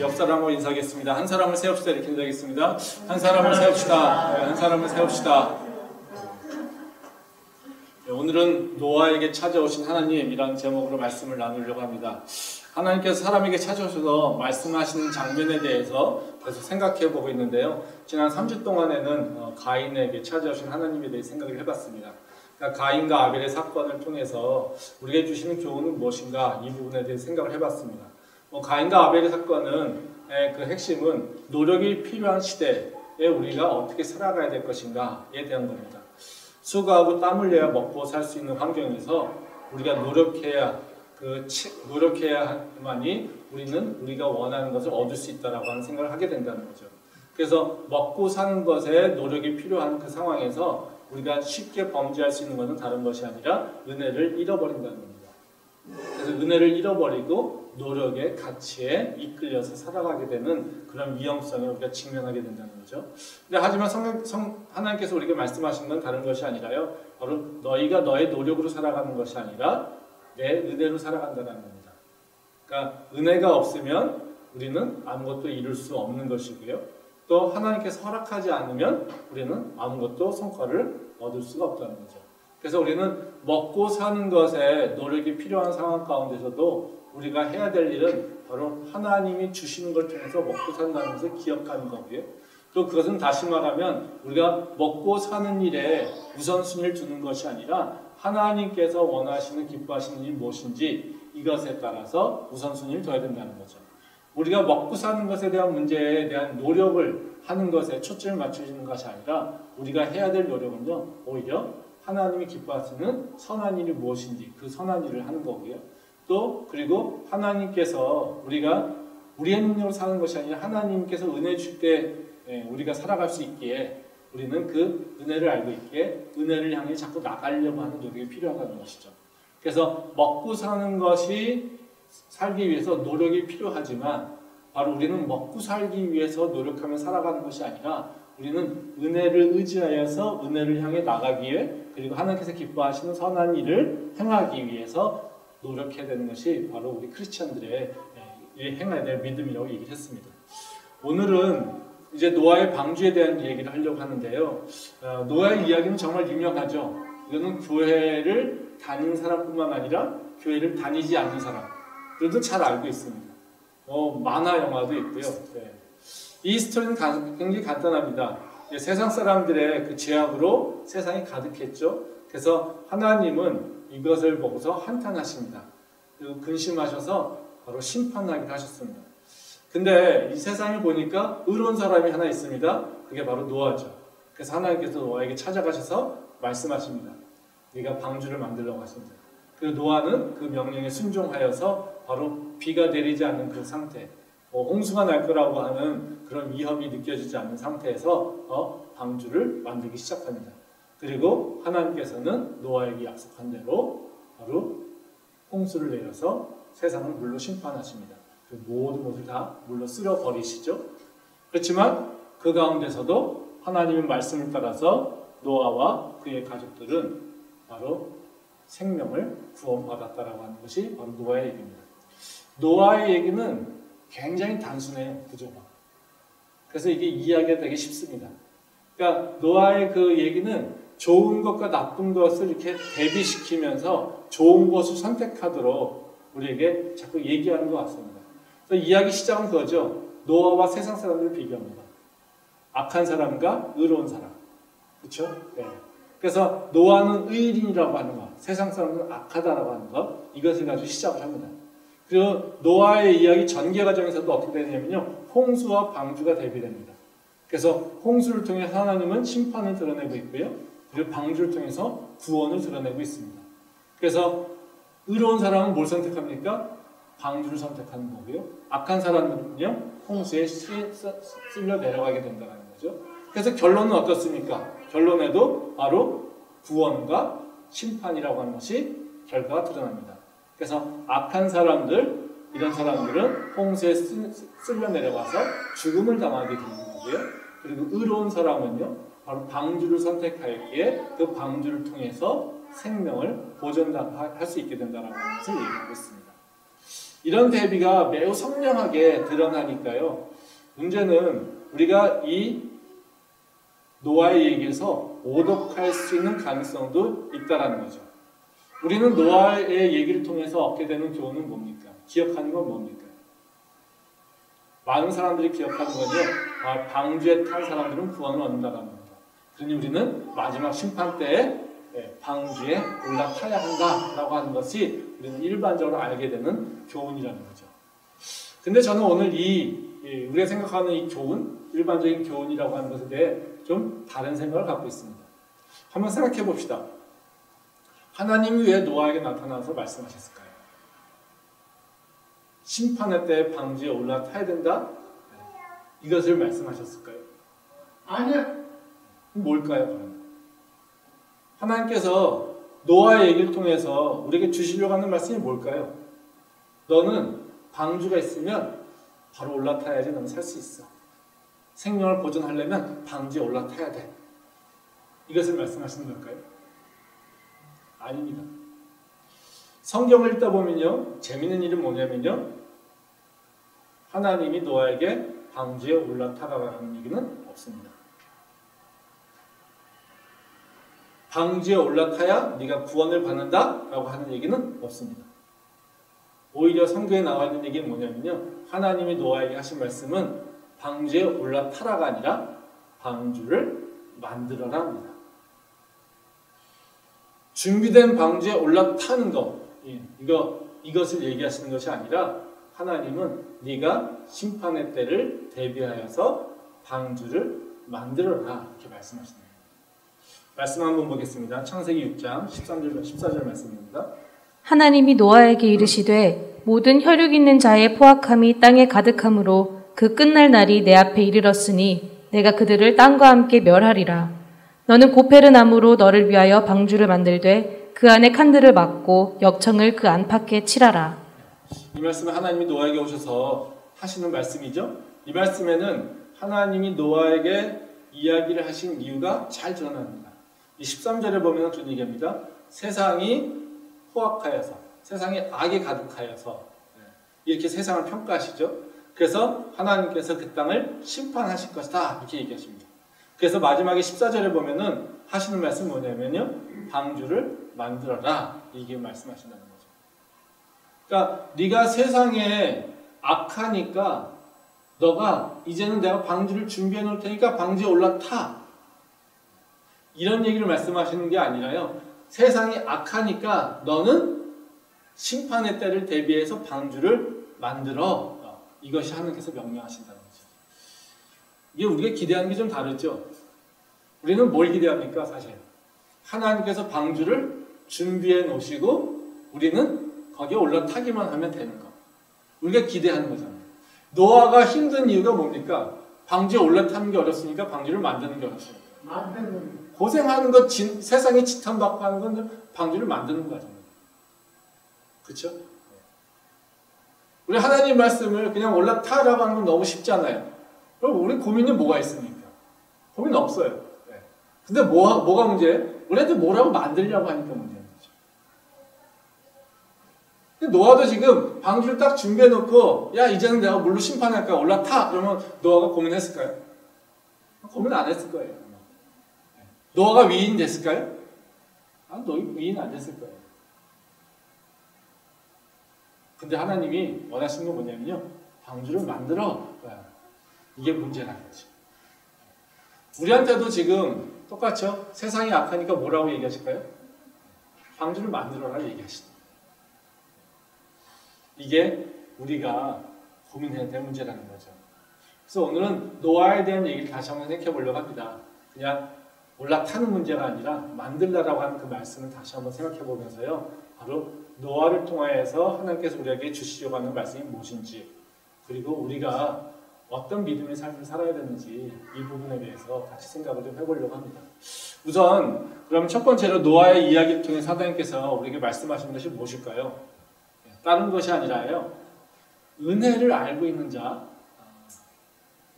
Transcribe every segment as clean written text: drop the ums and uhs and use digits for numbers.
옆 사람을 인사하겠습니다. 한 사람을 세웁시다. 이렇게 인사하겠습니다. 한 사람을 세웁시다. 네, 한 사람을 세웁시다. 네, 오늘은 노아에게 찾아오신 하나님이라는 제목으로 말씀을 나누려고 합니다. 하나님께서 사람에게 찾아오셔서 말씀하시는 장면에 대해서 계속 생각해 보고 있는데요. 지난 3주 동안에는 가인에게 찾아오신 하나님에 대해 생각을 해봤습니다. 그러니까 가인과 아벨의 사건을 통해서 우리에게 주시는 교훈은 무엇인가, 이 부분에 대해 생각을 해봤습니다. 가인과 아벨의 사건은 그 핵심은 노력이 필요한 시대에 우리가 어떻게 살아가야 될 것인가에 대한 겁니다. 수고하고 땀 흘려야 먹고 살 수 있는 환경에서 우리가 노력해야만이 우리는 우리가 원하는 것을 얻을 수 있다라고 하는 생각을 하게 된다는 거죠. 그래서 먹고 사는 것에 노력이 필요한 그 상황에서 우리가 쉽게 범죄할 수 있는 것은 다른 것이 아니라 은혜를 잃어버린다는 겁니다. 그래서 은혜를 잃어버리고 노력의 가치에 이끌려서 살아가게 되는 그런 위험성을 우리가 직면하게 된다는 거죠. 근데 하지만 하나님께서 우리에게 말씀하신 건 다른 것이 아니라요. 바로 너희가 너의 노력으로 살아가는 것이 아니라 내 은혜로 살아간다는 겁니다. 그러니까 은혜가 없으면 우리는 아무것도 이룰 수 없는 것이고요. 또 하나님께서 허락하지 않으면 우리는 아무것도 성과를 얻을 수가 없다는 거죠. 그래서 우리는 먹고 사는 것에 노력이 필요한 상황 가운데서도 우리가 해야 될 일은 바로 하나님이 주시는 걸 통해서 먹고 산다는 것을 기억하는 거고요. 또 그것은 다시 말하면 우리가 먹고 사는 일에 우선순위를 두는 것이 아니라 하나님께서 원하시는 기뻐하시는 일이 무엇인지 이것에 따라서 우선순위를 둬야 된다는 거죠. 우리가 먹고 사는 것에 대한 문제에 대한 노력을 하는 것에 초점을 맞추시는 것이 아니라 우리가 해야 될 노력은요, 오히려 하나님이 기뻐하시는 선한 일이 무엇인지 그 선한 일을 하는 거고요. 또 그리고 하나님께서 우리가 우리의 능력으로 사는 것이 아니라 하나님께서 은혜 줄 때 우리가 살아갈 수 있기에 우리는 그 은혜를 알고 있기에 은혜를 향해 자꾸 나가려고 하는 노력이 필요하다는 것이죠. 그래서 먹고 사는 것이 살기 위해서 노력이 필요하지만 바로 우리는 먹고 살기 위해서 노력하며 살아가는 것이 아니라 우리는 은혜를 의지하여서 은혜를 향해 나가기 위해 그리고 하나님께서 기뻐하시는 선한 일을 행하기 위해서 노력해야 되는 것이 바로 우리 크리스천들의 행해야 될 믿음이라고 얘기를 했습니다. 오늘은 이제 노아의 방주에 대한 얘기를 하려고 하는데요. 노아의 이야기는 정말 유명하죠. 이거는 교회를 다니는 사람뿐만 아니라 교회를 다니지 않는 사람들도 잘 알고 있습니다. 만화 영화도 있고요. 네. 이 스토리는 굉장히 간단합니다. 세상 사람들의 그 죄악으로 세상이 가득했죠. 그래서 하나님은 이것을 보고서 한탄하십니다. 그리고 근심하셔서 바로 심판하기도 하셨습니다. 근데 이 세상을 보니까 의로운 사람이 하나 있습니다. 그게 바로 노아죠. 그래서 하나님께서 노아에게 찾아가셔서 말씀하십니다. 네가 방주를 만들려고 하십니다. 그리고 노아는 그 명령에 순종하여서 바로 비가 내리지 않는 그 상태, 홍수가 날 거라고 하는 그런 위험이 느껴지지 않는 상태에서 방주를 만들기 시작합니다. 그리고 하나님께서는 노아에게 약속한 대로 바로 홍수를 내려서 세상을 물로 심판하십니다. 그 모든 것을 다 물로 쓸어버리시죠. 그렇지만 그 가운데서도 하나님의 말씀을 따라서 노아와 그의 가족들은 바로 생명을 구원받았다라고 하는 것이 바로 노아의 얘기입니다. 노아의 얘기는 굉장히 단순해요. 구조가. 그래서 이게 이해하기가 되게 쉽습니다. 그러니까 노아의 그 얘기는 좋은 것과 나쁜 것을 이렇게 대비시키면서 좋은 것을 선택하도록 우리에게 자꾸 얘기하는 것 같습니다. 그래서 이야기 시작은 그거죠. 노아와 세상 사람들을 비교합니다. 악한 사람과 의로운 사람. 그렇죠? 네. 그래서 노아는 의인이라고 하는 것, 세상 사람들은 악하다라고 하는 것, 이것을 가지고 시작을 합니다. 그리고 노아의 이야기 전개 과정에서도 어떻게 되냐면요, 홍수와 방주가 대비됩니다. 그래서 홍수를 통해 하나님은 심판을 드러내고 있고요, 그리고 방주를 통해서 구원을 드러내고 있습니다. 그래서 의로운 사람은 뭘 선택합니까? 방주를 선택하는 거고요. 악한 사람은요, 홍수에 쓸려 내려가게 된다는 거죠. 그래서 결론은 어떻습니까? 결론에도 바로 구원과 심판이라고 하는 것이 결과가 드러납니다. 그래서 악한 사람들, 이런 사람들은 홍수에 쓸려 내려가서 죽음을 당하게 되는 거고요. 그리고 의로운 사람은요, 바로 방주를 선택하였기에 그 방주를 통해서 생명을 보존할 수 있게 된다는 것을 얘기하고 있습니다. 이런 대비가 매우 선명하게 드러나니까요. 문제는 우리가 이 노아의 얘기에서 오독할 수 있는 가능성도 있다라는 거죠. 우리는 노아의 얘기를 통해서 얻게 되는 교훈은 뭡니까? 기억하는 건 뭡니까? 많은 사람들이 기억하는 건요. 방주에 탄 사람들은 구원을 얻는다는 겁니다. 그러니 우리는 마지막 심판 때에 방주에 올라타야 한다라고 하는 것이 우리는 일반적으로 알게 되는 교훈이라는 거죠. 근데 저는 오늘 우리가 생각하는 이 교훈, 일반적인 교훈이라고 하는 것에 대해 좀 다른 생각을 갖고 있습니다. 한번 생각해 봅시다. 하나님이 왜 노아에게 나타나서 말씀하셨을까요? 심판의 때 방주에 올라타야 된다? 이것을 말씀하셨을까요? 아니요. 뭘까요, 그러면? 하나님께서 노아의 얘기를 통해서 우리에게 주시려고 하는 말씀이 뭘까요? 너는 방주가 있으면 바로 올라타야지 너는 살 수 있어. 생명을 보존하려면 방주에 올라타야 돼. 이것을 말씀하시는 걸까요? 아닙니다. 성경을 읽다 보면요, 재밌는 일은 뭐냐면요, 하나님이 노아에게 방주에 올라타라라는 얘기는 없습니다. 방주에 올라타야 네가 구원을 받는다라고 하는 얘기는 없습니다. 오히려 성경에 나와 있는 얘기는 뭐냐면요, 하나님이 노아에게 하신 말씀은 방주에 올라타라가 아니라 방주를 만들어라 합니다. 준비된 방주에 올라타는 것, 이것을 얘기하시는 것이 아니라 하나님은 네가 심판의 때를 대비하여서 방주를 만들어라 이렇게 말씀하시는 거예요. 말씀 한번 보겠습니다. 창세기 6장 14절 말씀입니다. 하나님이 노아에게 이르시되 모든 혈육 있는 자의 포악함이 땅에 가득함으로 그 끝날 날이 내 앞에 이르렀으니 내가 그들을 땅과 함께 멸하리라. 너는 고페르 나무로 너를 위하여 방주를 만들되 그 안에 칸들을 막고 역청을 그 안팎에 칠하라. 이 말씀은 하나님이 노아에게 오셔서 하시는 말씀이죠. 이 말씀에는 하나님이 노아에게 이야기를 하신 이유가 잘 드러납니다. 이 13절에 보면 그런 얘기합니다. 세상이 포악하여서, 세상이 악에 가득하여서 이렇게 세상을 평가하시죠. 그래서 하나님께서 그 땅을 심판하실 것이다 이렇게 얘기하십니다. 그래서 마지막에 14절에 보면은 하시는 말씀이 뭐냐면요, 방주를 만들어라 이게 말씀하신다는 거죠. 그러니까 네가 세상에 악하니까 너가 이제는 내가 방주를 준비해 놓을 테니까 방주에 올라타, 이런 얘기를 말씀하시는 게 아니라요, 세상이 악하니까 너는 심판의 때를 대비해서 방주를 만들어, 이것이 하나님께서 명령하신다는 거죠. 이게 우리가 기대하는 게 좀 다르죠. 우리는 뭘 기대합니까? 사실 하나님께서 방주를 준비해 놓으시고 우리는 거기에 올라타기만 하면 되는 거, 우리가 기대하는 거잖아요. 노아가 힘든 이유가 뭡니까? 방주에 올라타는 게 어렵으니까 방주를 만드는 게 어렵습니다. 고생하는 것, 세상에 지탄받고 하는 건 방주를 만드는 거잖아요. 그렇죠? 우리 하나님 말씀을 그냥 올라타라고 하는 건 너무 쉽잖아요. 그럼 우리 고민이 뭐가 있습니까? 고민 없어요. 근데 뭐가 문제예요? 우리한테 뭐라고 만들려고 하니까 문제인 거죠. 근데 노아도 지금 방주를 딱 준비해놓고, 야 이제는 내가 물로 심판할 거야, 올라타! 그러면 노아가 고민했을까요? 고민 안 했을 거예요. 노아가 위인 됐을까요? 위인 안 됐을 거예요. 근데 하나님이 원하시는 건 뭐냐면요, 방주를 만들어. 이게 문제라는 거죠. 우리한테도 지금 똑같죠? 세상이 악하니까 뭐라고 얘기하실까요? 방주를 만들어라 얘기하시는 거예요. 이게 우리가 고민해야 될 문제라는 거죠. 그래서 오늘은 노아에 대한 얘기를 다시 한번 생각해 보려고 합니다. 그냥 올라타는 문제가 아니라 만들라라고 하는 그 말씀을 다시 한번 생각해 보면서요, 바로 노아를 통하여서 하나님께서 우리에게 주시려고 하는 말씀이 무엇인지, 그리고 우리가 어떤 믿음의 삶을 살아야 되는지 이 부분에 대해서 같이 생각을 좀 해보려고 합니다. 우선 그럼 첫 번째로 노아의 이야기를 통해 하나님께서 우리에게 말씀하신 것이 무엇일까요? 다른 것이 아니라요, 은혜를 알고 있는 자,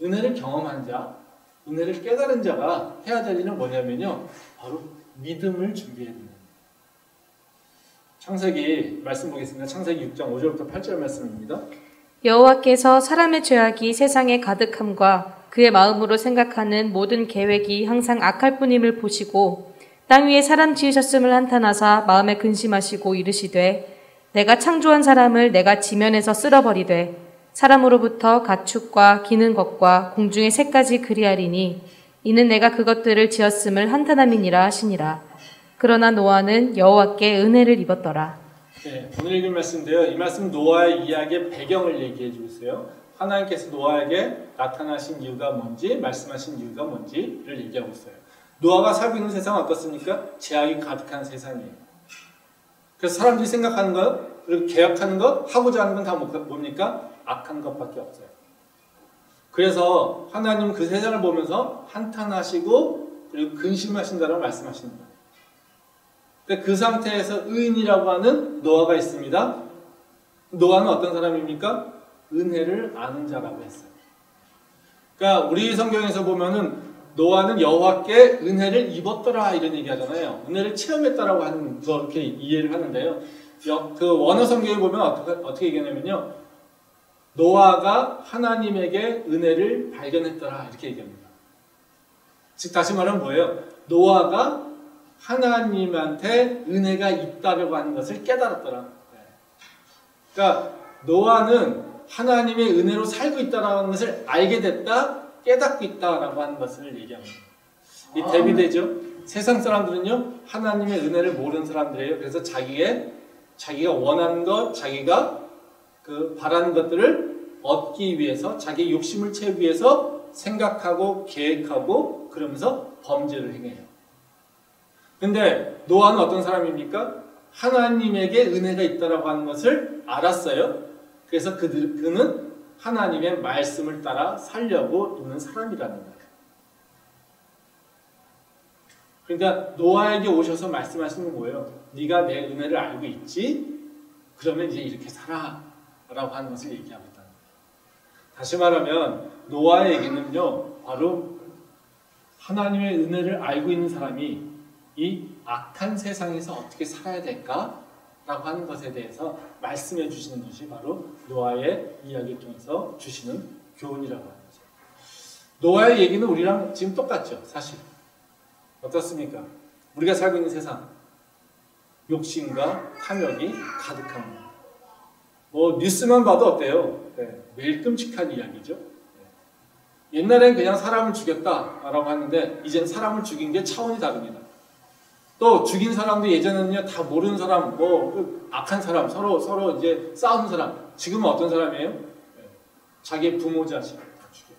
은혜를 경험한 자, 은혜를 깨달은 자가 해야 될 일은 뭐냐면요, 바로 믿음을 준비해야 됩니다. 창세기 말씀 보겠습니다. 창세기 6장 5절부터 8절 말씀입니다. 여호와께서 사람의 죄악이 세상에 가득함과 그의 마음으로 생각하는 모든 계획이 항상 악할 뿐임을 보시고 땅 위에 사람 지으셨음을 한탄하사 마음에 근심하시고 이르시되 내가 창조한 사람을 내가 지면에서 쓸어버리되 사람으로부터 가축과 기는 것과 공중의 새까지 그리하리니 이는 내가 그것들을 지었음을 한탄함이니라 하시니라. 그러나 노아는 여호와께 은혜를 입었더라. 네, 오늘 읽은 말씀인데요. 이 말씀 노아의 이야기의 배경을 얘기해 주세요. 하나님께서 노아에게 나타나신 이유가 뭔지, 말씀하신 이유가 뭔지를 얘기하고 있어요. 노아가 살고 있는 세상은 어떻습니까? 죄악이 가득한 세상이에요. 그래서 사람들이 생각하는 것, 그리고 계약하는 것, 하고자 하는 건 다 뭡니까? 악한 것밖에 없어요. 그래서 하나님은 그 세상을 보면서 한탄하시고 그리고 근심하신다고 말씀하시는 거예요. 그 상태에서 의인이라고 하는 노아가 있습니다. 노아는 어떤 사람입니까? 은혜를 아는 자라고 했어요. 그러니까 우리 성경에서 보면은 노아는 여호와께 은혜를 입었더라 이런 얘기하잖아요. 은혜를 체험했다라고 하는 거 이렇게 이해를 하는데요. 그 원어 성경에 보면 어떻게 얘기하냐면요. 노아가 하나님에게 은혜를 발견했더라 이렇게 얘기합니다. 즉 다시 말하면 뭐예요? 노아가 하나님한테 은혜가 있다라고 하는 것을 깨달았더라. 그러니까 노아는 하나님의 은혜로 살고 있다라는 것을 알게 됐다, 깨닫고 있다라고 하는 것을 얘기합니다. 이 대비되죠? 세상 사람들은요, 하나님의 은혜를 모르는 사람들이에요. 그래서 자기가 원하는 것, 자기가 바라는 것들을 얻기 위해서, 자기의 욕심을 채우기 위해서 생각하고 계획하고 그러면서 범죄를 행해요. 근데 노아는 어떤 사람입니까? 하나님에게 은혜가 있다라고 하는 것을 알았어요. 그래서 그는 하나님의 말씀을 따라 살려고 노는 사람이라는 거예요. 그러니까 노아에게 오셔서 말씀하시는 건 뭐예요? 네가 내 은혜를 알고 있지? 그러면 이제 이렇게 살아 라고 하는 것을 얘기하고 있다는 거예요. 다시 말하면 노아의 얘기는요, 바로 하나님의 은혜를 알고 있는 사람이 이 악한 세상에서 어떻게 살아야 될까? 라고 하는 것에 대해서 말씀해 주시는 것이 바로 노아의 이야기를 통해서 주시는 교훈이라고 하는 거죠. 노아의 얘기는 우리랑 지금 똑같죠, 사실. 어떻습니까? 우리가 살고 있는 세상, 욕심과 탐욕이 가득합니다. 뉴스만 봐도 어때요? 네, 매일 끔찍한 이야기죠. 네. 옛날엔 그냥 사람을 죽였다라고 하는데 이제는 사람을 죽인 게 차원이 다릅니다. 또 죽인 사람도 예전에는요 다 모르는 사람, 악한 사람, 서로 이제 싸우는 사람. 지금은 어떤 사람이에요? 네. 자기의 부모 자식 다 죽여요.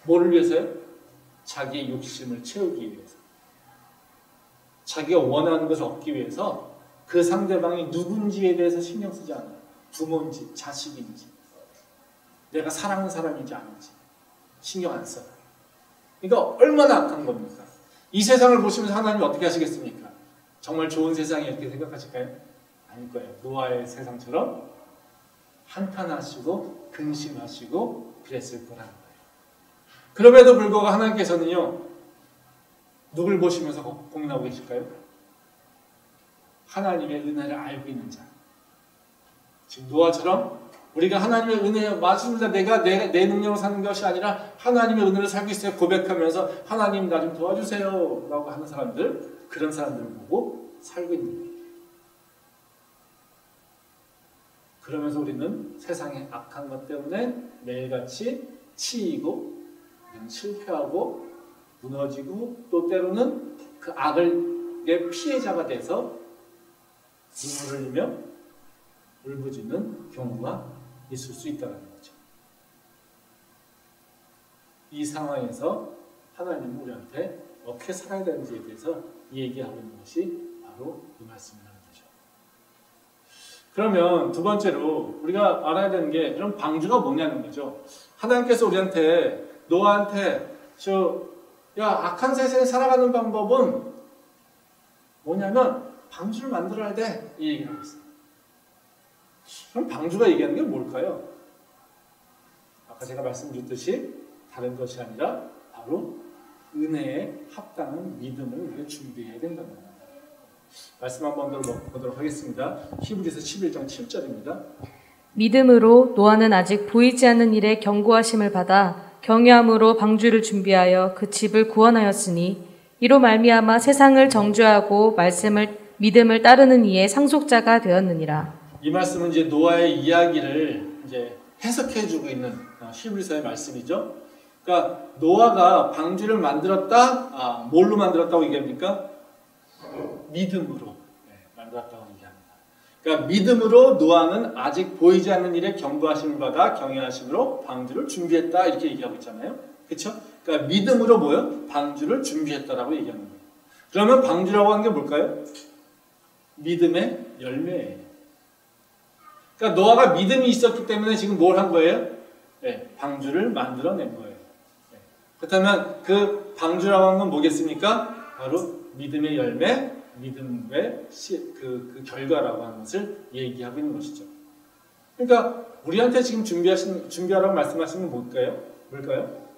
뭐를 위해서요? 자기의 욕심을 채우기 위해서. 자기가 원하는 것을 얻기 위해서 그 상대방이 누군지에 대해서 신경 쓰지 않아요. 부모인지 자식인지 내가 사랑하는 사람인지 아닌지 신경 안 써요. 그러니까 얼마나 악한 겁니까? 이 세상을 보시면서 하나님 어떻게 하시겠습니까? 정말 좋은 세상이 이렇게 생각하실까요? 아닐 거예요. 노아의 세상처럼 한탄하시고 근심하시고 그랬을 거라는 거예요. 그럼에도 불구하고 하나님께서는요, 누굴 보시면서 고민하고 계실까요? 하나님의 은혜를 알고 있는 자. 지금 노아처럼 우리가 하나님의 은혜, 맞습니다. 내가 내 능력으로 사는 것이 아니라 하나님의 은혜로 살고 있어요. 고백하면서 하나님 나 좀 도와주세요 라고 하는 사람들, 그런 사람들을 보고 살고 있는 거예요. 그러면서 우리는 세상의 악한 것 때문에 매일같이 치이고 실패하고 무너지고 또 때로는 그 악의 피해자가 돼서 눈물을 흘리며 울부짖는 경우가 있을 수 있다는 거죠. 이 상황에서 하나님은 우리한테 어떻게 살아야 되는지에 대해서 얘기하고 있는 것이 바로 이 말씀이라는 거죠. 그러면 두 번째로 우리가 알아야 되는 게 그럼 방주가 뭐냐는 거죠. 하나님께서 우리한테 노아한테 악한 세상에 살아가는 방법은 뭐냐면 방주를 만들어야 돼 이 얘기를 하고 있어요. 그럼 방주가 얘기하는 게 뭘까요? 아까 제가 말씀드렸듯이 다른 것이 아니라 바로 은혜에 합당한 믿음을 우리가 준비해야 된다는 겁니다. 말씀 한번 더 보도록 하겠습니다. 히브리서 11장 7절입니다. 믿음으로 노아는 아직 보이지 않는 일에 경고하심을 받아 경외함으로 방주를 준비하여 그 집을 구원하였으니 이로 말미암아 세상을 정죄하고 믿음을 따르는 이의 상속자가 되었느니라. 이 말씀은 이제 노아의 이야기를 이제 해석해주고 있는 히브리서의 말씀이죠. 그러니까 노아가 방주를 만들었다. 뭘로 만들었다고 얘기합니까? 믿음으로 만들었다고 얘기합니다. 그러니까 믿음으로 노아는 아직 보이지 않는 일에 경고하심을 받아 경외하심으로 방주를 준비했다 이렇게 얘기하고 있잖아요. 그렇죠? 그러니까 믿음으로 뭐요? 방주를 준비했다라고 얘기하는 거예요. 그러면 방주라고 하는 게 뭘까요? 믿음의 열매예요. 그러니까 노아가 믿음이 있었기 때문에 지금 뭘 한 거예요? 네, 방주를 만들어낸 거예요. 네. 그렇다면 그 방주라고 하는 건 뭐겠습니까? 바로 믿음의 열매, 믿음의 그 결과라고 하는 것을 얘기하고 있는 것이죠. 그러니까 우리한테 지금 준비하라고 말씀하시는 건 뭘까요?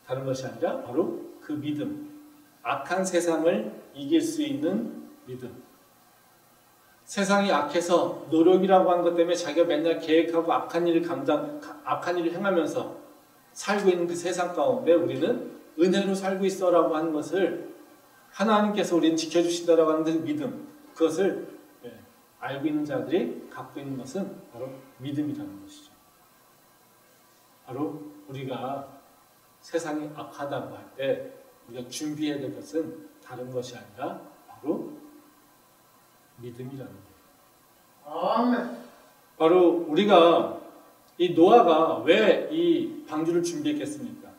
다른 것이 아니라 바로 그 믿음, 악한 세상을 이길 수 있는 믿음. 세상이 악해서 노력이라고 하는 것 때문에 자기가 맨날 계획하고 악한 일을 행하면서 살고 있는 그 세상 가운데 우리는 은혜로 살고 있어라고 하는 것을 하나님께서 우리는 지켜주신다라고 하는 그 믿음, 그것을 알고 있는 자들이 갖고 있는 것은 바로 믿음이라는 것이죠. 바로 우리가 세상이 악하다고 할 때 우리가 준비해야 될 것은 다른 것이 아니라 바로 믿음이라는 거예요. 아멘. 바로 우리가 이 노아가 왜 이 방주를 준비했겠습니까?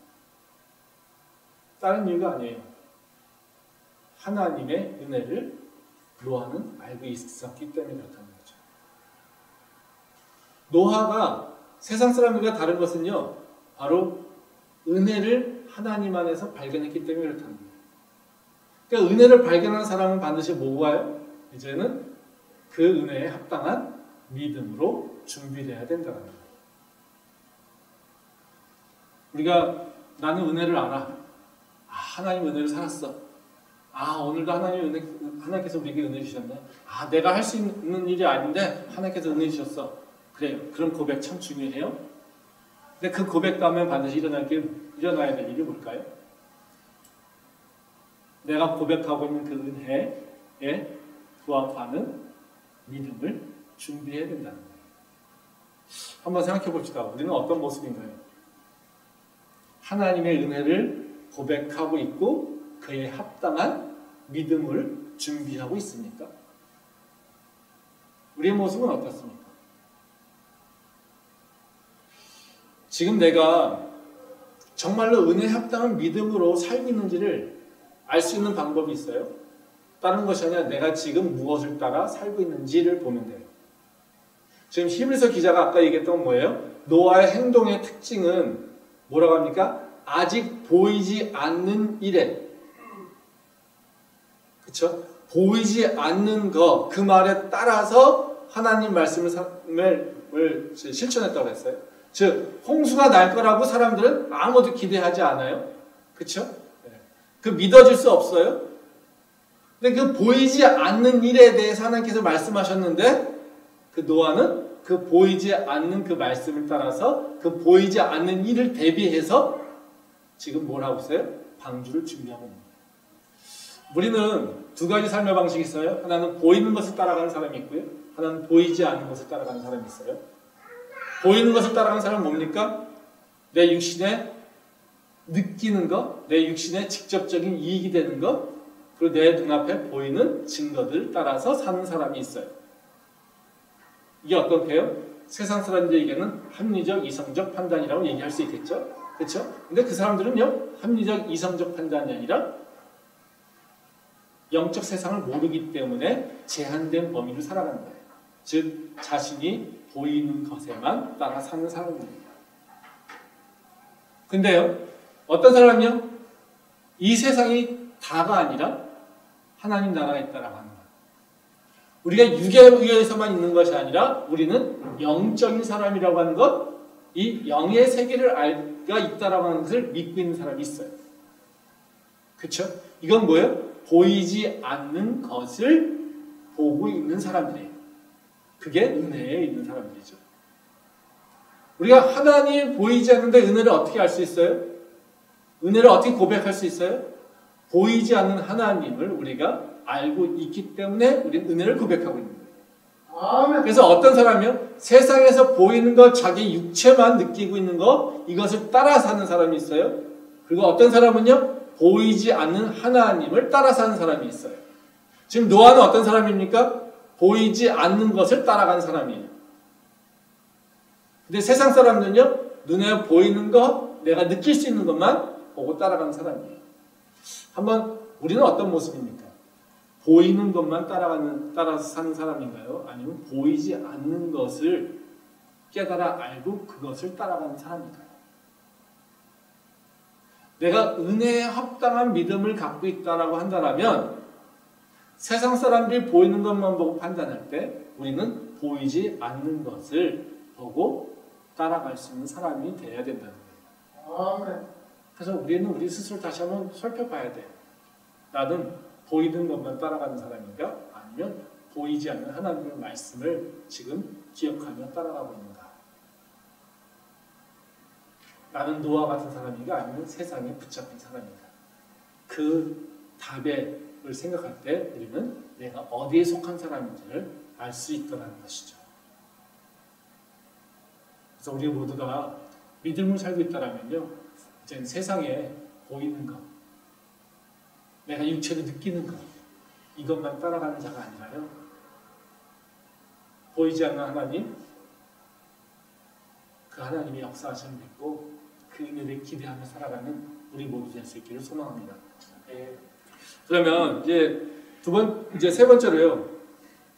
다른 이유가 아니에요. 하나님의 은혜를 노아는 알고 있었기 때문에 그렇다는 거죠. 노아가 세상 사람들과 다른 것은요, 바로 은혜를 하나님 안에서 발견했기 때문에 그렇다는 거예요. 그러니까 은혜를 발견한 사람은 반드시 뭐가요? 이제는 그 은혜에 합당한 믿음으로 준비돼야 된다는 거예요. 우리가 나는 은혜를 알아. 하나님 은혜를 살았어. 오늘도 하나님께서 우리에게 은혜 주셨네. 내가 할 수 있는 일이 아닌데 하나님께서 은혜 주셨어. 그래요. 그런 고백 참 중요해요. 근데 그 고백 다음에 반드시 일어나야 될 일이 뭘까요? 내가 고백하고 있는 그 은혜에 부합하는 믿음을 준비해야 된다는 거예요. 한번 생각해 봅시다. 우리는 어떤 모습인가요? 하나님의 은혜를 고백하고 있고 그에 합당한 믿음을 준비하고 있습니까? 우리의 모습은 어떻습니까? 지금 내가 정말로 은혜에 합당한 믿음으로 살고 있는지를 알 수 있는 방법이 있어요. 다른 것이 아니라 내가 지금 무엇을 따라 살고 있는지를 보면 돼요. 지금 히브리서 기자가 아까 얘기했던 건 뭐예요? 노아의 행동의 특징은 뭐라고 합니까? 아직 보이지 않는 일에, 그쵸? 보이지 않는 것, 그 말에 따라서 하나님 말씀을 실천했다고 했어요. 즉, 홍수가 날 거라고 사람들은 아무도 기대하지 않아요. 그쵸? 그 믿어질 수 없어요. 근데 그 보이지 않는 일에 대해서 하나님께서 말씀하셨는데 그 노아는 그 보이지 않는 그 말씀을 따라서 그 보이지 않는 일을 대비해서 지금 뭘 하고 있어요? 방주를 준비하고 있는 거예요. 우리는 두 가지 삶의 방식이 있어요. 하나는 보이는 것을 따라가는 사람이 있고요. 하나는 보이지 않는 것을 따라가는 사람이 있어요. 보이는 것을 따라가는 사람은 뭡니까? 내 육신에 느끼는 것, 내 육신에 직접적인 이익이 되는 것, 그리고 내 눈앞에 보이는 증거들을 따라서 사는 사람이 있어요. 이게 어떻게요? 세상 사람들에게는 합리적, 이성적 판단이라고 얘기할 수 있겠죠? 그렇죠? 근데 그 사람들은요, 합리적, 이성적 판단이 아니라 영적 세상을 모르기 때문에 제한된 범위로 살아가는 거예요. 즉, 자신이 보이는 것에만 따라 사는 사람입니다. 근데요, 어떤 사람이요? 이 세상이 다가 아니라 하나님 나라가 있다라고 하는 거예요. 우리가 육에 의해서만 있는 것이 아니라 우리는 영적인 사람이라고 하는 것, 이 영의 세계를 알가 있다라고 하는 것을 믿고 있는 사람이 있어요. 그렇죠? 이건 뭐예요? 보이지 않는 것을 보고 있는 사람들이에요. 그게 은혜에 있는 사람들이죠. 우리가 하나님 보이지 않는데 은혜를 어떻게 알 수 있어요? 은혜를 어떻게 고백할 수 있어요? 보이지 않는 하나님을 우리가 알고 있기 때문에 우리는 은혜를 고백하고 있는 거예요. 아멘. 그래서 어떤 사람이요? 세상에서 보이는 것, 자기 육체만 느끼고 있는 것, 이것을 따라 사는 사람이 있어요. 그리고 어떤 사람은요, 보이지 않는 하나님을 따라 사는 사람이 있어요. 지금 노아는 어떤 사람입니까? 보이지 않는 것을 따라가는 사람이에요. 근데 세상 사람들은요, 눈에 보이는 것, 내가 느낄 수 있는 것만 보고 따라가는 사람이에요. 한번 우리는 어떤 모습입니까? 보이는 것만 따라서 사는 사람인가요? 아니면 보이지 않는 것을 깨달아 알고 그것을 따라가는 사람인가요? 내가 은혜에 합당한 믿음을 갖고 있다라고 한다면 세상 사람들이 보이는 것만 보고 판단할 때 우리는 보이지 않는 것을 보고 따라갈 수 있는 사람이 되어야 된다는 거예요. 아멘. 그래서 우리는 우리 스스로 다시 한번 살펴봐야 돼요. 나는 보이는 것만 따라가는 사람인가? 아니면 보이지 않는 하나님의 말씀을 지금 기억하며 따라가고 있는가? 나는 노아 같은 사람인가? 아니면 세상에 붙잡힌 사람인가? 그 답을 생각할 때 우리는 내가 어디에 속한 사람인지를 알 수 있다는 것이죠. 그래서 우리 모두가 믿음을 살고 있다면요, 이제 세상에 보이는 것, 내가 육체로 느끼는 것, 이것만 따라가는 자가 아니라요, 보이지 않는 하나님, 그 하나님의 역사하심을 믿고 그 은혜를 기대하며 살아가는 우리 모두 될 수 있기를 소망합니다. 네. 그러면 이제 세 번째로요.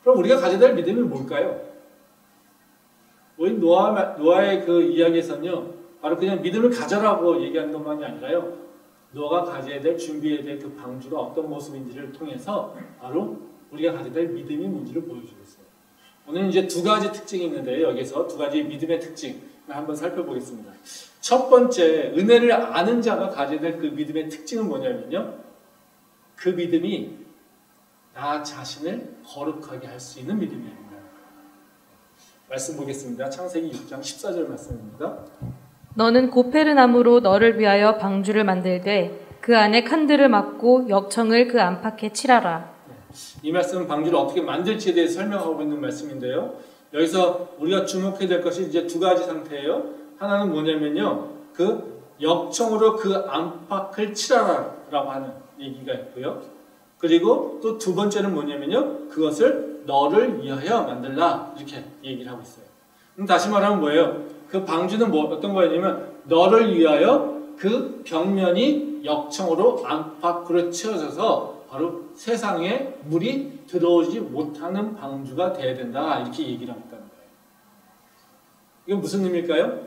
그럼 우리가 가져야 될 믿음이 뭘까요? 우리 노아의 그 이야기에서는요, 바로 그냥 믿음을 가져라고 얘기하는 것만이 아니라요, 노아가 가져야 될, 준비해야 될 그 방주가 어떤 모습인지를 통해서 바로 우리가 가져야 될 믿음이 뭔지를 보여주고 있어요. 오늘 이제 두 가지 특징이 있는데, 여기서 두 가지 믿음의 특징을 한번 살펴보겠습니다. 첫 번째, 은혜를 아는 자가 가져야 될 그 믿음의 특징은 뭐냐면요, 그 믿음이 나 자신을 거룩하게 할 수 있는 믿음입니다. 말씀 보겠습니다. 창세기 6장 14절 말씀입니다. 너는 고페르나무로 너를 위하여 방주를 만들되 그 안에 칸들을 막고 역청을 그 안팎에 칠하라. 이 말씀은 방주를 어떻게 만들지에 대해서 설명하고 있는 말씀인데요. 여기서 우리가 주목해야 될 것이 이제 두 가지 상태예요. 하나는 뭐냐면요, 그 역청으로 그 안팎을 칠하라라고 하는 얘기가 있고요. 그리고 또 두 번째는 뭐냐면요, 그것을 너를 위하여 만들라, 이렇게 얘기를 하고 있어요. 그럼 다시 말하면 뭐예요? 그 방주는 어떤 거냐면 너를 위하여 그 벽면이 역청으로 안팎으로 채워져서 바로 세상에 물이 들어오지 못하는 방주가 되어야 된다, 이렇게 얘기를 하고 있다는 거예요. 이건 무슨 의미일까요?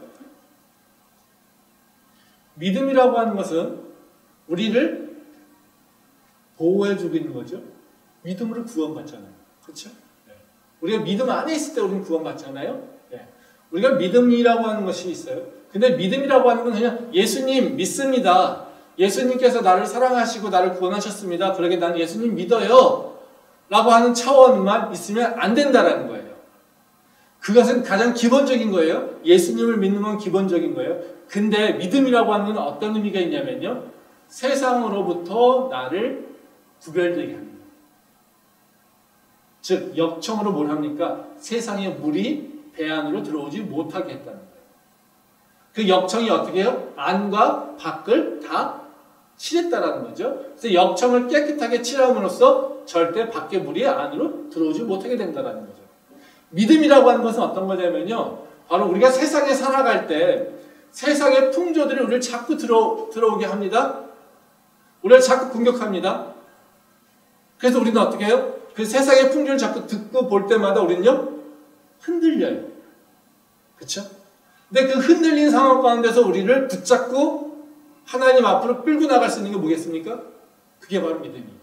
믿음이라고 하는 것은 우리를 보호해주고 있는 거죠. 믿음으로 구원받잖아요. 그렇죠? 네. 우리가 믿음 안에 있을 때 우리는 구원받잖아요. 네. 우리가 믿음이라고 하는 것이 있어요. 근데 믿음이라고 하는 건 그냥 예수님 믿습니다. 예수님께서 나를 사랑하시고 나를 구원하셨습니다. 그러게 난 예수님 믿어요. 라고 하는 차원만 있으면 안 된다라는 거예요. 그것은 가장 기본적인 거예요. 예수님을 믿는 건 기본적인 거예요. 근데 믿음이라고 하는 건 어떤 의미가 있냐면요, 세상으로부터 나를 구별되게 합니다. 즉 역청으로 뭘 합니까? 세상의 물이 배 안으로 들어오지 못하게 했다는 거예요. 그 역청이 어떻게 해요? 안과 밖을 다 칠했다라는 거죠. 그래서 역청을 깨끗하게 칠함으로써 절대 밖의 물이 안으로 들어오지 못하게 된다는 거죠. 믿음이라고 하는 것은 어떤 거냐면요, 바로 우리가 세상에 살아갈 때 세상의 풍조들이 우리를 자꾸 들어오게 합니다. 우리를 자꾸 공격합니다. 그래서 우리는 어떻게 해요? 그 세상의 풍조를 자꾸 듣고 볼 때마다 우리는요, 흔들려요. 그렇죠? 근데 그 흔들린 상황 가운데서 우리를 붙잡고 하나님 앞으로 끌고 나갈 수 있는 게 뭐겠습니까? 그게 바로 믿음이에요.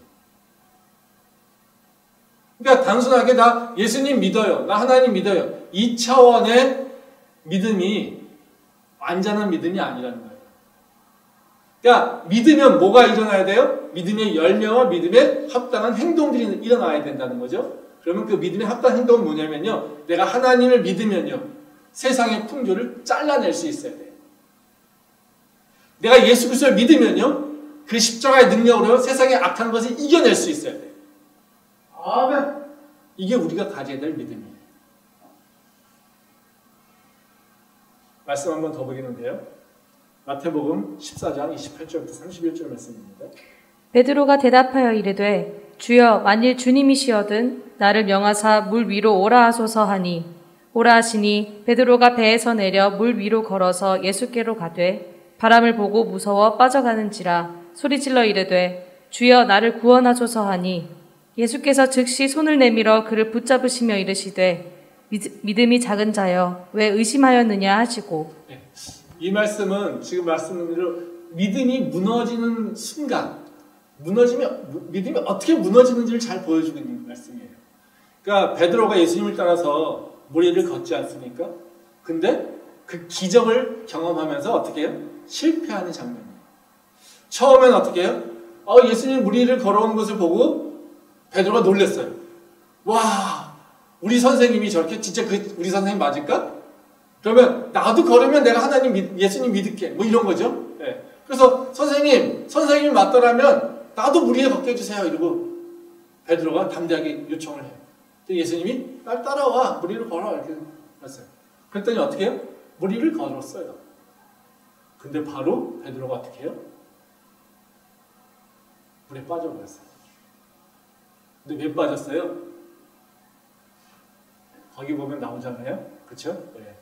그러니까 단순하게 나 예수님 믿어요, 나 하나님 믿어요, 이 차원의 믿음이 완전한 믿음이 아니라는 거예요. 그러니까 믿으면 뭐가 일어나야 돼요? 믿음의 열매와 믿음에 합당한 행동들이 일어나야 된다는 거죠. 그러면 그 믿음의 합당한 행동은 뭐냐면요. 내가 하나님을 믿으면요. 세상의 풍조를 잘라낼 수 있어야 돼요. 내가 예수 그리스도를 믿으면요. 그 십자가의 능력으로 세상의 악한 것을 이겨낼 수 있어야 돼요. 아멘. 이게 우리가 가져야 될 믿음이에요. 말씀 한번 더 보겠는데요. 마태복음 14장 28절부터 31절 말씀입니다. 베드로가 대답하여 이르되 주여 만일 주님이시여든 나를 명하사 물 위로 오라 하소서 하니 오라 하시니 베드로가 배에서 내려 물 위로 걸어서 예수께로 가되 바람을 보고 무서워 빠져가는지라 소리질러 이르되 주여 나를 구원하소서 하니 예수께서 즉시 손을 내밀어 그를 붙잡으시며 이르시되 믿음이 작은 자여 왜 의심하였느냐 하시고. 이 말씀은 지금 말씀드린 대로 믿음이 무너지는 순간 믿음이 어떻게 무너지는지를 잘 보여주고 있는 말씀이에요. 그러니까 베드로가 예수님을 따라서 모래를 걷지 않습니까? 근데 그 기적을 경험하면서 어떻게 해요? 실패하는 장면이에요. 처음엔 어떻게 해요? 예수님 무리를 걸어온 것을 보고 베드로가 놀랐어요. 와, 우리 선생님이 저렇게 진짜 우리 선생님 맞을까? 그러면 나도 걸으면 내가 예수님 믿을게. 뭐 이런 거죠. 네. 그래서 선생님이 맞더라면 나도 무리에 걷게 해주세요. 이러고 베드로가 담대하게 요청을 해요. 예수님이 날 따라와. 무리를 걸어. 이렇게 했어요. 그랬더니 어떻게 해요? 무리를 걸었어요. 근데 바로 베드로가 어떻게 해요? 물에 빠져버렸어요. 근데 왜 빠졌어요? 거기 보면 나오잖아요. 그렇죠? 네.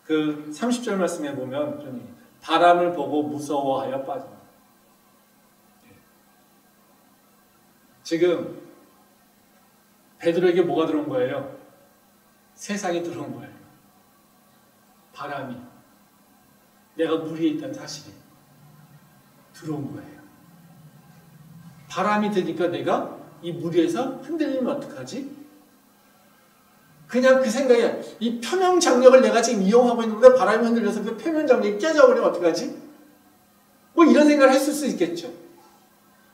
그 30절 말씀에 보면 그러니 바람을 보고 무서워하여 빠진다. 네. 지금 베드로에게 뭐가 들어온 거예요? 세상이 들어온 거예요. 바람이 내가 물 위에 있다는 사실이 들어온 거예요. 바람이 드니까 내가 이 물 위에서 흔들리면 어떡하지? 그냥 그 생각에 이 표면 장력을 내가 지금 이용하고 있는데 바람이 흔들려서 그 표면 장력이 깨져버리면 어떡하지? 뭐 이런 생각을 했을 수 있겠죠.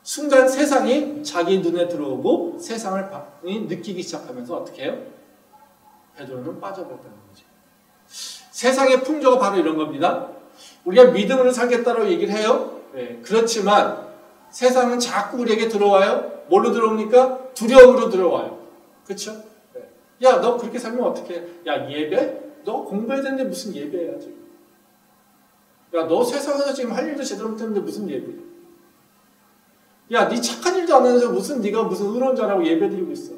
순간 세상이 자기 눈에 들어오고 세상을 느끼기 시작하면서 어떻게 해요? 베드로는 빠져버렸다는 거죠. 세상의 풍조가 바로 이런 겁니다. 우리가 믿음으로 살겠다고 얘기를 해요. 네, 그렇지만 세상은 자꾸 우리에게 들어와요. 뭘로 들어옵니까? 두려움으로 들어와요. 그렇죠? 네. 야, 너 그렇게 살면 어떡해? 야, 예배? 너 공부해야 되는데 무슨 예배야 지금? 야, 너 세상에서 지금 할 일도 제대로 못했는데 무슨 예배? 야, 네 착한 일도 안 하면서 네가 무슨 의로운 자라고 예배 드리고 있어.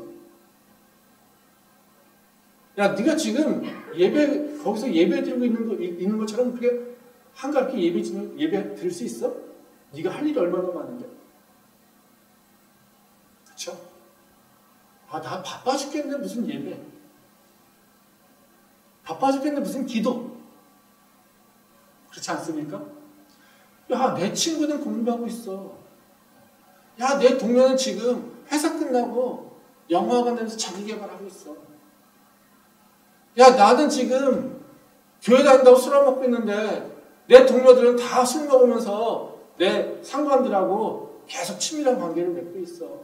야, 네가 지금 거기서 예배 드리고 있는 것처럼 그렇게 한가롭게 예배 드릴 수 있어? 네가 할 일이 얼마나 많은데. 그쵸? 나 바빠 죽겠는데 무슨 예배. 바빠 죽겠는데 무슨 기도. 그렇지 않습니까? 야, 내 친구는 공부하고 있어. 야, 내 동료는 지금 회사 끝나고 영화관 다니면서 자기 개발하고 있어. 야, 나는 지금 교회 다닌다고 술 안 먹고 있는데 내 동료들은 다 술 먹으면서 내 상관들하고 계속 친밀한 관계를 맺고 있어.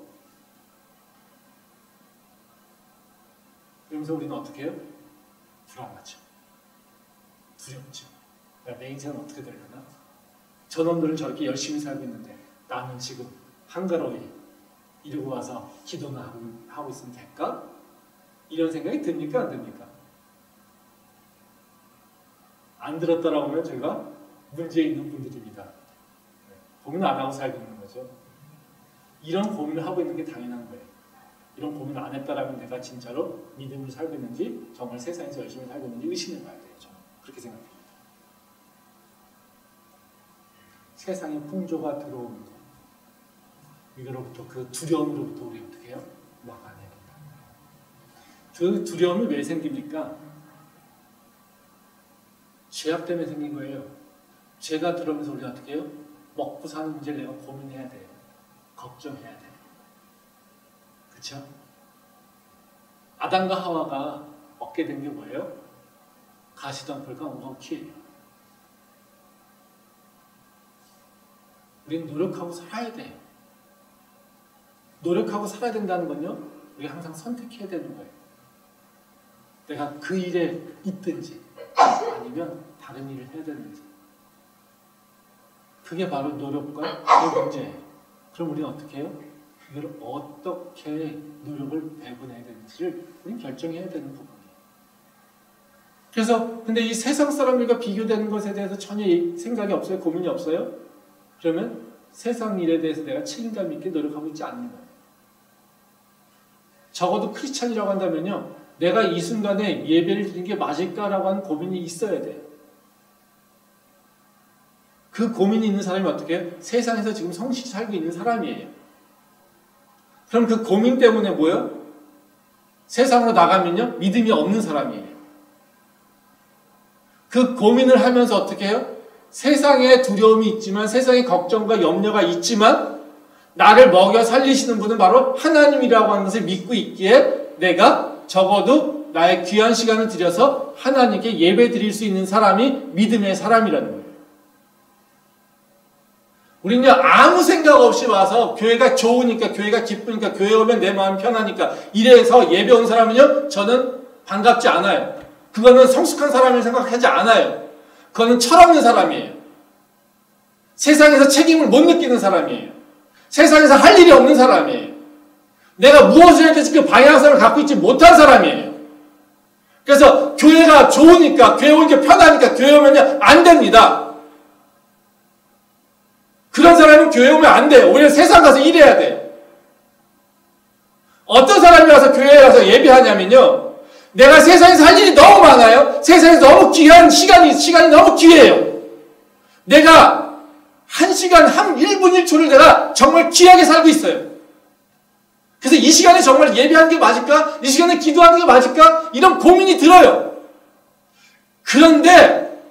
그러면서 우리는 어떻게 해요? 불안하죠. 두렵죠. 야, 내 인생은 어떻게 되려나? 저놈들은 저렇게 열심히 살고 있는데 나는 지금 한가로이 이러고 와서 기도나 하고 있으면 될까? 이런 생각이 듭니까? 안 듭니까? 안 들었다라고 하면 제가 문제 있는 분들입니다. 고민 안 하고 살고 있는 거죠. 이런 고민을 하고 있는 게 당연한 거예요. 이런 고민을 안 했다라면 내가 진짜로 믿음으로 살고 있는지 정말 세상에서 열심히 살고 있는지 의심해 봐야 돼요. 저는 그렇게 생각합니다. 세상의 풍조가 들어오는 것, 이거로부터 그 두려움으로부터 우리 어떻게 해요? 막아내야 된다. 그 두려움이 왜 생깁니까? 죄악 때문에 생긴 거예요. 죄가 들어오면서 우리가 어떻게 해요? 먹고 사는 문제를 내가 고민해야 돼요. 걱정해야 돼요. 그렇죠? 아담과 하와가 얻게 된 게 뭐예요? 가시덤불과 우렁키예요. 우리는 노력하고 살아야 돼요. 노력하고 살아야 된다는 건요, 우리가 항상 선택해야 되는 거예요. 내가 그 일에 있든지 아니면 다른 일을 해야 되는지. 그게 바로 노력과 그 문제예요. 그럼 우리는 어떻게 해요? 이걸 어떻게 노력을 배분해야 되는지를 우리는 결정해야 되는 부분이에요. 그래서 근데 이 세상 사람들과 비교되는 것에 대해서 전혀 생각이 없어요? 고민이 없어요? 그러면 세상 일에 대해서 내가 책임감 있게 노력하고 있지 않는 거예요. 적어도 크리스찬이라고 한다면요, 내가 이 순간에 예배를 드리는 게 맞을까라고 하는 고민이 있어야 돼요. 그 고민이 있는 사람이 어떻게 해요? 세상에서 지금 성실히 살고 있는 사람이에요. 그럼 그 고민 때문에 뭐예요? 세상으로 나가면요, 믿음이 없는 사람이에요. 그 고민을 하면서 어떻게 해요? 세상에 두려움이 있지만, 세상에 걱정과 염려가 있지만, 나를 먹여 살리시는 분은 바로 하나님이라고 하는 것을 믿고 있기에 내가 적어도 나의 귀한 시간을 들여서 하나님께 예배 드릴 수 있는 사람이 믿음의 사람이라는 거예요. 우리는요, 아무 생각 없이 와서 교회가 좋으니까, 교회가 기쁘니까, 교회 오면 내 마음 편하니까 이래서 예배 온 사람은요, 저는 반갑지 않아요. 그거는 성숙한 사람을 생각하지 않아요. 그거는 철없는 사람이에요. 세상에서 책임을 못 느끼는 사람이에요. 세상에서 할 일이 없는 사람이에요. 내가 무엇을 해야 될지 그 방향성을 갖고 있지 못한 사람이에요. 그래서 교회가 좋으니까, 교회 오니까 편하니까 교회 오면요, 안 됩니다. 그런 사람은 교회 오면 안 돼요. 오히려 세상 가서 일해야 돼요. 어떤 사람이 와서 교회에 가서 예배하냐면요, 내가 세상에서 할 일이 너무 많아요. 세상에서 너무 귀한 시간이 너무 귀해요. 내가 1시간, 1분 1초를 내가 정말 귀하게 살고 있어요. 그래서 이 시간에 정말 예배하는 게 맞을까? 이 시간에 기도하는 게 맞을까? 이런 고민이 들어요. 그런데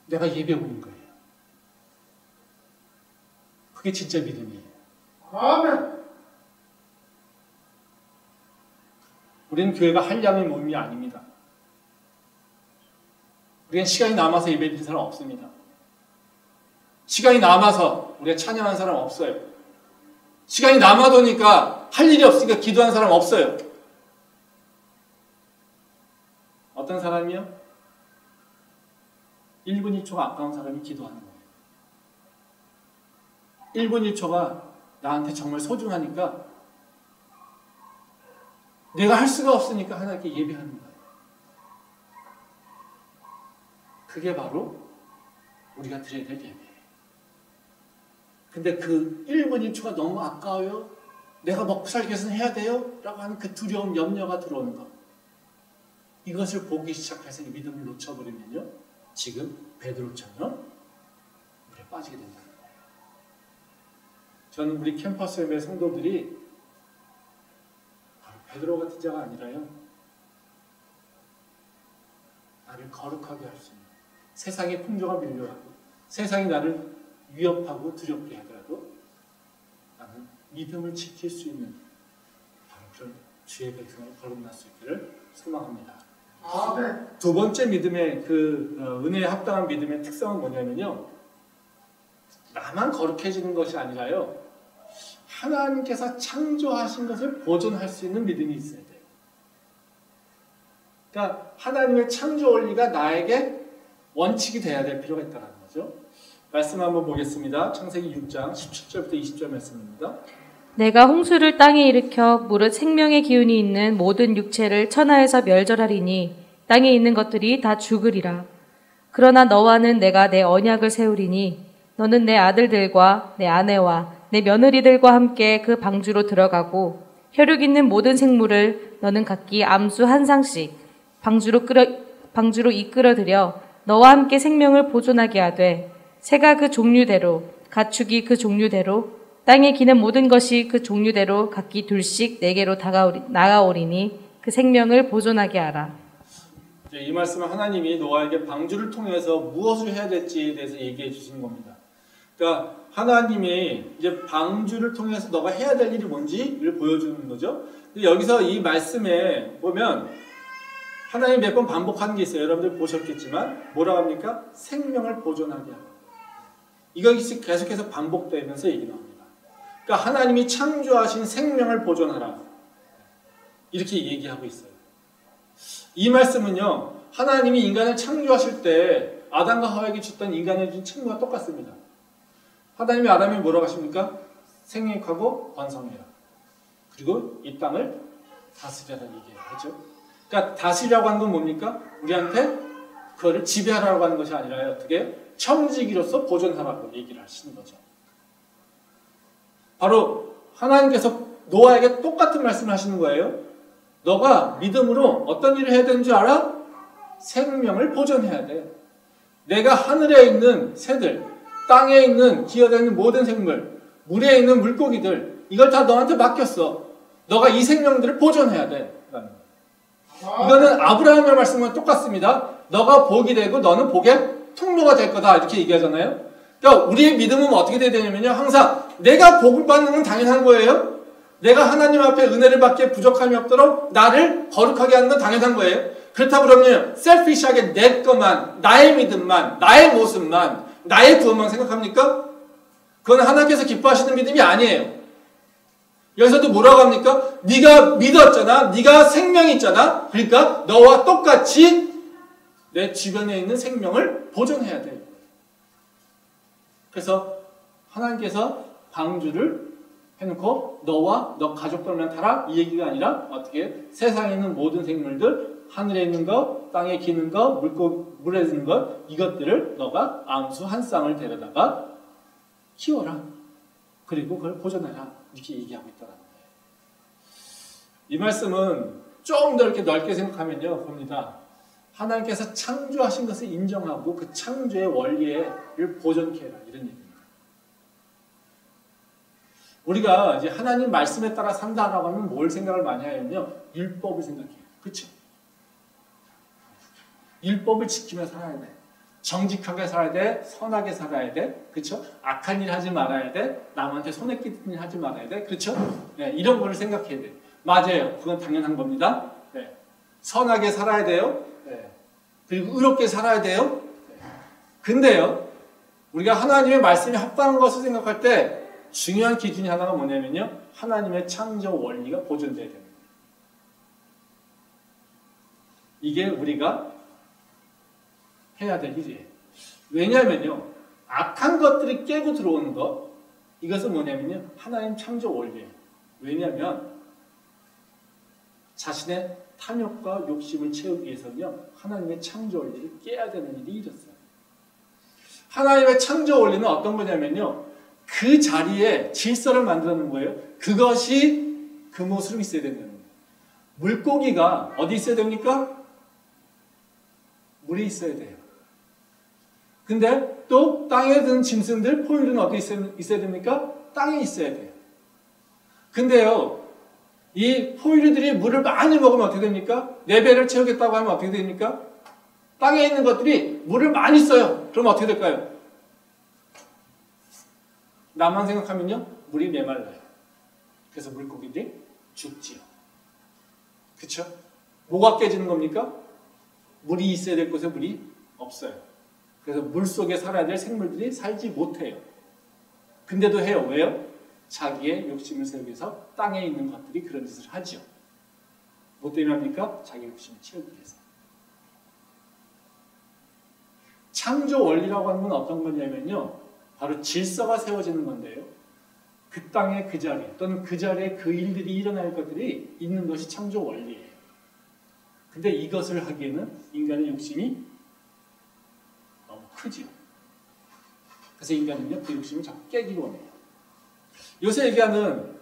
내가 예배 오는 거예요. 그게 진짜 믿음이에요. 아멘. 우리는 교회가 한량의 모임이 아닙니다. 우리는 시간이 남아서 예배 드리는 사람 없습니다. 시간이 남아서 우리가 찬양하는 사람 없어요. 시간이 남아도니까 할 일이 없으니까 기도하는 사람 없어요. 어떤 사람이요? 1분 1초가 아까운 사람이 기도하는 거예요. 1분 1초가 나한테 정말 소중하니까 내가 할 수가 없으니까 하나님께 예배하는 거예요. 그게 바로 우리가 드려야 될 예배예요. 근데 그 1분 1초가 너무 아까워요. 내가 먹고 살기 위해서는 해야 돼요? 라고 하는 그 두려움, 염려가 들어오는 것. 이것을 보기 시작해서 이 믿음을 놓쳐버리면요, 지금 베드로처럼 물에 빠지게 된다는 거예요. 저는 우리 캠퍼스 예배 성도들이 베드로 같은 자가 아니라요, 나를 거룩하게 할 수 있는, 세상의 풍조가 밀려가고 세상이 나를 위협하고 두렵게 하더라도 나는 믿음을 지킬 수 있는 바로 그런 주의 백성으로 거듭날 수 있기를 소망합니다. 아멘. 두 번째 믿음의 은혜에 합당한 믿음의 특성은 뭐냐면요, 나만 거룩해지는 것이 아니라요, 하나님께서 창조하신 것을 보존할 수 있는 믿음이 있어야 돼요. 그러니까 하나님의 창조 원리가 나에게 원칙이 돼야 될 필요가 있다는 거죠. 말씀 한번 보겠습니다. 창세기 6장 17절부터 20절 말씀입니다. 내가 홍수를 땅에 일으켜 무릇 생명의 기운이 있는 모든 육체를 천하에서 멸절하리니 땅에 있는 것들이 다 죽으리라. 그러나 너와는 내가 내 언약을 세우리니 너는 내 아들들과 내 아내와 내 며느리들과 함께 그 방주로 들어가고 혈육 있는 모든 생물을 너는 각기 암수 한 쌍씩 방주로 이끌어들여 너와 함께 생명을 보존하게 하되 새가 그 종류대로 가축이 그 종류대로 땅에 기는 모든 것이 그 종류대로 각기 둘씩 내게로 나가오리니 그 생명을 보존하게 하라. 이 말씀은 하나님이 노아에게 방주를 통해서 무엇을 해야 될지에 대해서 얘기해 주신 겁니다. 그러니까 하나님이 이제 방주를 통해서 너가 해야 될 일이 뭔지를 보여주는 거죠. 근데 여기서 이 말씀에 보면 하나님이 몇 번 반복하는 게 있어요. 여러분들 보셨겠지만 뭐라고 합니까? 생명을 보존하게 하고. 이것이 계속해서 반복되면서 얘기 나옵니다. 그러니까 하나님이 창조하신 생명을 보존하라. 이렇게 얘기하고 있어요. 이 말씀은요, 하나님이 인간을 창조하실 때 아담과 하와에게 줬던 인간에 준 책무와 똑같습니다. 하나님이 아담이 뭐라고 하십니까? 생육하고 번성해라. 그리고 이 땅을 다스려라 얘기하죠. 그러니까 다스리라고 하는 건 뭡니까? 우리한테 그거를 지배하라고 하는 것이 아니라 어떻게 청지기로서 보존하라고 얘기를 하시는 거죠. 바로 하나님께서 노아에게 똑같은 말씀을 하시는 거예요. 너가 믿음으로 어떤 일을 해야 되는 줄 알아? 생명을 보존해야 돼. 내가 하늘에 있는 새들, 땅에 있는 기어다니는 모든 생물, 물에 있는 물고기들, 이걸 다 너한테 맡겼어. 너가 이 생명들을 보존해야 돼. 이거는 아브라함의 말씀과 똑같습니다. 너가 복이 되고 너는 복의 통로가 될 거다. 이렇게 얘기하잖아요. 그러니까 우리의 믿음은 어떻게 돼야 되냐면요. 항상 내가 복을 받는 건 당연한 거예요. 내가 하나님 앞에 은혜를 받기에 부족함이 없도록 나를 거룩하게 하는 건 당연한 거예요. 그렇다고 그러면 셀피시하게 내 것만, 나의 믿음만, 나의 모습만, 나의 구원만 생각합니까? 그건 하나님께서 기뻐하시는 믿음이 아니에요. 여기서도 뭐라고 합니까? 네가 믿었잖아. 네가 생명이 있잖아. 그러니까 너와 똑같이 내 주변에 있는 생명을 보존해야 돼. 그래서 하나님께서 방주를 해놓고 너와 너 가족들만 타라 이 얘기가 아니라 어떻게 세상에 있는 모든 생물들, 하늘에 있는 것, 땅에 기는 것, 물에 있는 것, 이것들을 너가 암수 한 쌍을 데려다가 키워라. 그리고 그걸 보존해라. 이렇게 얘기하고 있다는 거예요. 이 말씀은 좀 더 이렇게 넓게 생각하면요, 봅니다. 하나님께서 창조하신 것을 인정하고 그 창조의 원리를 보존케 해라. 이런 얘기입니다. 우리가 이제 하나님 말씀에 따라 산다라고 하면 뭘 생각을 많이 하냐면요, 율법을 생각해요. 그렇죠? 율법을 지키며 살아야 돼. 정직하게 살아야 돼. 선하게 살아야 돼. 그렇죠? 악한 일 하지 말아야 돼. 남한테 손에 끼는 일 하지 말아야 돼. 그렇죠? 네, 이런 거를 생각해야 돼. 맞아요. 그건 당연한 겁니다. 네. 선하게 살아야 돼요. 네. 그리고 의롭게 살아야 돼요. 네. 근데요, 우리가 하나님의 말씀이 합당한 것을 생각할 때 중요한 기준이 하나가 뭐냐면요, 하나님의 창조 원리가 보존돼야 됩니다. 이게 우리가 해야 될 일이에요. 왜냐하면요, 악한 것들이 깨고 들어오는 것, 이것은 뭐냐면요, 하나님 창조 원리예요. 왜냐하면 자신의 탐욕과 욕심을 채우기 위해서는요, 하나님의 창조 원리를 깨야 되는 일이 있었어요. 하나님의 창조 원리는 어떤 거냐면요, 그 자리에 질서를 만들어 놓은 거예요. 그것이 그 모습으로 있어야 된다는 거예요. 물고기가 어디 있어야 됩니까? 물에 있어야 돼요. 근데 또 땅에 드는 짐승들, 포유류는 어디 있어야 됩니까? 땅에 있어야 돼요. 근데요, 이 포유류들이 물을 많이 먹으면 어떻게 됩니까? 내 배를 채우겠다고 하면 어떻게 됩니까? 땅에 있는 것들이 물을 많이 써요. 그럼 어떻게 될까요? 나만 생각하면요, 물이 메말라요. 그래서 물고기들이 죽지요. 그쵸? 뭐가 깨지는 겁니까? 물이 있어야 될 곳에 물이 없어요. 그래서 물 속에 살아야 될 생물들이 살지 못해요. 근데도 해요. 왜요? 자기의 욕심을 세우기 위해서 땅에 있는 것들이 그런 짓을 하죠. 뭐 때문에 합니까? 자기 욕심을 채우기 위해서. 창조 원리라고 하는 건 어떤 거냐면요, 바로 질서가 세워지는 건데요, 그 땅의 그 자리 또는 그 자리에 그 일들이 일어날 것들이 있는 것이 창조 원리예요. 근데 이것을 하기에는 인간의 욕심이 너무 크지요. 그래서 인간은요, 그 욕심을 자꾸 깨기로 원해요. 요새 얘기하는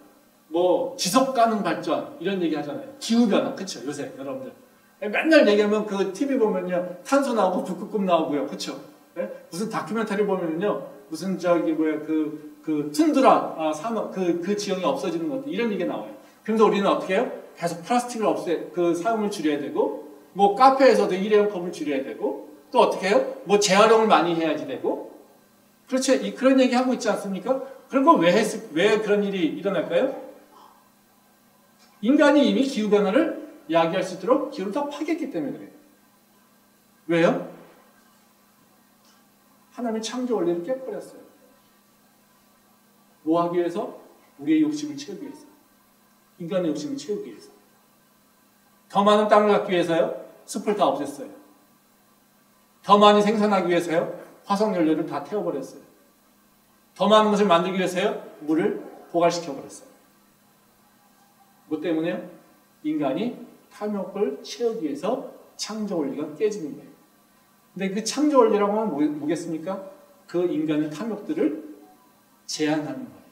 뭐 지속가능 발전 이런 얘기 하잖아요. 기후변화, 그쵸? 요새 여러분들 맨날 얘기하면 그 TV 보면요, 탄소 나오고 북극급 나오고요, 그쵸? 네? 무슨 다큐멘터리 보면요, 무슨 저기 뭐야 그 툰드라 사막 그 지형이 없어지는 것들 이런 얘기 나와요. 그래서 우리는 어떻게 해요? 계속 플라스틱을 그 사용을 줄여야 되고, 뭐 카페에서도 일회용 컵을 줄여야 되고, 또 어떻게 해요? 뭐 재활용을 많이 해야지 되고, 그렇죠? 그런 얘기 하고 있지 않습니까? 그런 거 왜 그런 일이 일어날까요? 인간이 이미 기후변화를 야기할 수 있도록 기후를 다 파괴했기 때문에 그래요. 왜요? 하나님의 창조 원리를 깨버렸어요. 뭐 하기 위해서? 우리의 욕심을 채우기 위해서. 인간의 욕심을 채우기 위해서. 더 많은 땅을 갖기 위해서요. 숲을 다 없앴어요. 더 많이 생산하기 위해서요. 화석연료를 다 태워버렸어요. 더 많은 것을 만들기 위해서요. 물을 포괄시켜버렸어요. 뭐 때문에요? 인간이 탐욕을 채우기 위해서 창조 원리가 깨지는 거예요. 근데 그 창조 원리라고 하면 뭐겠습니까? 그 인간의 탐욕들을 제한하는 거예요.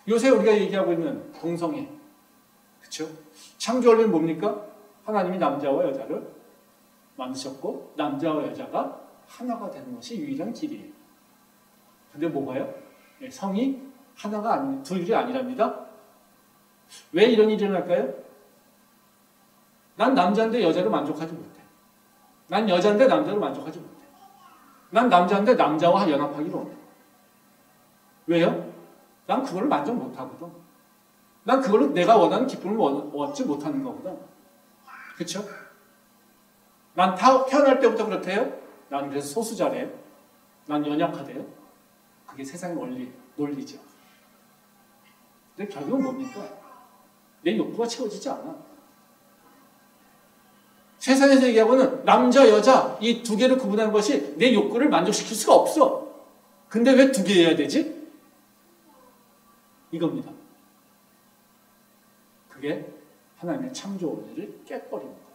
요새 우리가 얘기하고 있는 동성애. 그렇죠? 창조 원리는 뭡니까? 하나님이 남자와 여자를 만드셨고 남자와 여자가 하나가 되는 것이 유일한 길이에요. 근데 뭐가요? 네, 성이 하나가 아니, 둘이 아니랍니다. 왜 이런 일이 일어날까요? 난 남자인데 여자를 만족하지 못해. 난 여자인데 남자를 만족하지 못해. 난 남자인데 남자와 연합하기로 원해. 왜요? 난 그걸 만족 못하거든. 난 그걸로 내가 원하는 기쁨을 얻지 못하는 거거든. 그쵸? 난 태어날 때부터 그렇대요. 난 그래서 소수자래요. 난 연약하대요. 그게 세상의 논리죠. 근데 결국은 뭡니까? 내 욕구가 채워지지 않아. 세상에서 얘기하고는 남자, 여자 이 두 개를 구분하는 것이 내 욕구를 만족시킬 수가 없어. 근데 왜 두 개 해야 되지? 이겁니다. 그게 하나님의 창조 원리를 깨버리는 거예요.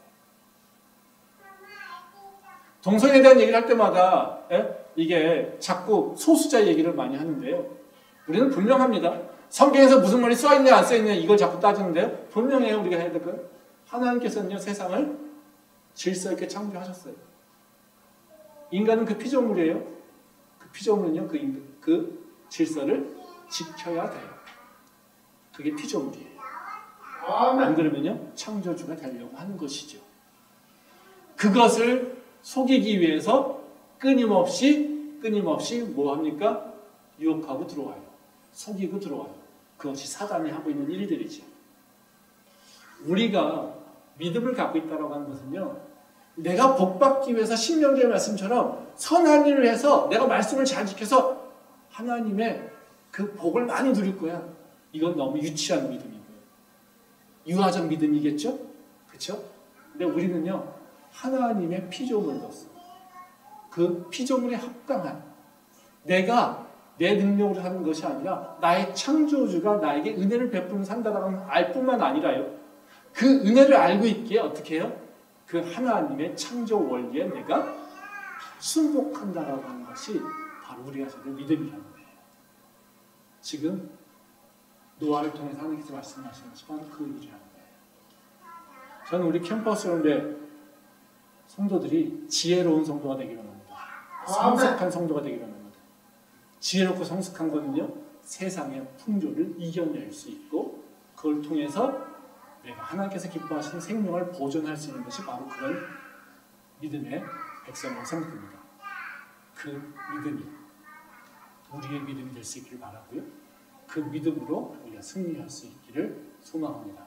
동성애에 대한 얘기를 할 때마다 이게 자꾸 소수자 얘기를 많이 하는데요. 우리는 분명합니다. 성경에서 무슨 말이 써있냐 안 써있냐 이걸 자꾸 따지는데요. 분명해요. 우리가 해야 될 건. 하나님께서는요. 세상을 질서 있게 창조하셨어요. 인간은 그 피조물이에요. 그 피조물은요. 그 질서를 지켜야 돼요. 그게 피조물이에요. 안 그러면요. 창조주가 되려고 하는 것이죠. 그것을 속이기 위해서 끊임없이 뭐 합니까? 유혹하고 들어와요. 속이고 들어와요. 그것이 사단이 하고 있는 일들이죠. 우리가 믿음을 갖고 있다고 하는 것은요. 내가 복받기 위해서 신명기의 말씀처럼 선한 일을 해서 내가 말씀을 잘 지켜서 하나님의 그 복을 많이 누릴 거야. 이건 너무 유치한 믿음이고요. 유아적 믿음이겠죠? 그렇죠? 근데 우리는요. 하나님의 피조물로서 그 피조물에 합당한 내가 내 능력으로 하는 것이 아니라 나의 창조주가 나에게 은혜를 베풀며 산다라는 걸 알 뿐만 아니라요. 그 은혜를 알고 있기에 어떻게 해요? 그 하나님의 창조 원리에 내가 순복한다라고 하는 것이 바로 우리가 가진 믿음이라는 거예요. 지금 노아를 통해서 하나님께서 말씀하시는 것이 바로 그 일이라는 거예요. 저는 우리 캠퍼스런데 성도들이 지혜로운 성도가 되기를 원합니다. 성숙한 성도가 되기를 원합니다. 지혜롭고 성숙한 것은요. 세상의 풍조를 이겨낼 수 있고 그걸 통해서 내가 하나님께서 기뻐하시는 생명을 보존할 수 있는 것이 바로 그런 믿음의 백성이라고 생각됩니다. 그 믿음이 우리의 믿음이 될 수 있기를 바라고요. 그 믿음으로 우리가 승리할 수 있기를 소망합니다.